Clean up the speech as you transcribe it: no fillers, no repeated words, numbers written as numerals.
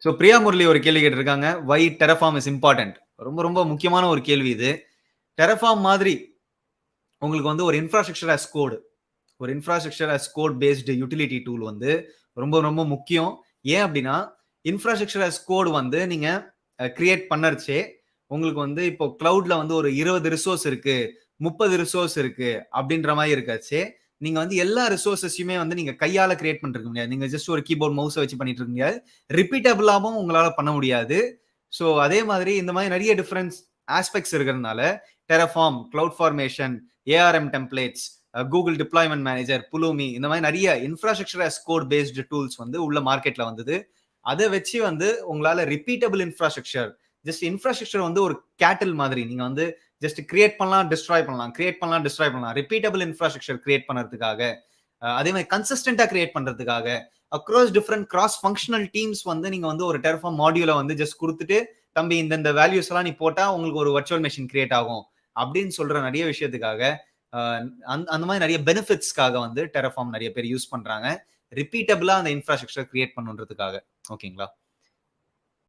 So Priya Murali ஒரு கேள்வி கேட்டிருக்காங்க. வை டெரஃபார்ம் இஸ் இம்பார்ட்டன்ட். ரொம்ப ரொம்ப முக்கியமான ஒரு கேள்வி இது. டெரஃபார்ம் மாதிரி உங்களுக்கு வந்து ஒரு இன்ஃப்ராஸ்ட்ரக்சர் அஸ் கோட், ஒரு infrastructure as code based utility tool வந்து ரொம்ப ரொம்ப முக்கியம். ஏன் அப்படின்னா இன்ஃப்ராஸ்ட்ரக்சர் அஸ் கோட் வந்து நீங்க கிரியேட் பண்ணறச்சே உங்களுக்கு வந்து இப்போ கிளவுட்ல வந்து ஒரு 20 ரிசோர்ஸ் இருக்கு, 30 ரிசோர்ஸ் இருக்கு அப்படின்ற மாதிரி இருக்காச்சே நீங்க வந்து எல்லா ரிசோர்ஸஸையுமே வந்து நீங்க கையால கிரியேட் பண்ணிருக்க முடியாது. நீங்க ஜஸ்ட் ஒரு கீபோர்ட் மவுஸை வச்சு பண்ணிட்டு இருக்க முடியாது. ரிப்பீட்டபிளாவும் உங்களால பண்ண முடியாது. ஸோ அதே மாதிரி இந்த மாதிரி நிறைய டிஃபரன்ஸ் ஆஸ்பெக்ட்ஸ் இருக்கிறதுனால Terraform, cloud formation, ARM templates, Google deployment manager, Pulumi, இந்த மாதிரி நிறைய infrastructure as code based tools வந்து உள்ள மார்க்கெட்ல வந்தது. அதை வச்சு வந்து உங்களால ரிப்பீட்டபிள் இன்ஃப்ராஸ்ட்ரக்சர், ஜஸ்ட் இன்ஃப்ராஸ்ட்ரக்சர் வந்து ஒரு கேட்டில் மாதிரி நீங்க வந்து ஜஸ்ட் கிரியேட் பண்ணலாம், டிஸ்ட்ராய் பண்ணலாம், கிரியேட் பண்ணலாம், டிஸ்ட்ராய் பண்ணலாம். ரிப்பீட்டபிள் இன்ஃப்ராஸ்ட்ரக்சர் கிரியேட் பண்றதுக்காக, அதே மாதிரி கன்சிஸ்டன்டா கிரியேட் பண்றதுக்காக across different cross functional teams வந்து நீங்க வந்து ஒரு டெரஃபார்ம் மாடியூலை வந்து ஜஸ்ட் கொடுத்துட்டு தம்பி இந்த வேல்யூஸ் எல்லாம் நீ போட்டா உங்களுக்கு ஒரு வர்ச்சுவல் மெஷின் கிரியேட் ஆகும் அப்படின்னு சொல்ற நிறைய விஷயத்துக்காக அந்த மாதிரி நிறைய பெனிஃபிட்ஸ்க்காக வந்து டெரஃபார்ம் நிறைய பேர் யூஸ் பண்றாங்க. ரிப்பீட்டபிளா அந்த இன்ஃப்ராஸ்ட்ரக்சர் கிரியேட் பண்ணுன்றதுக்காக. ஓகேங்களா?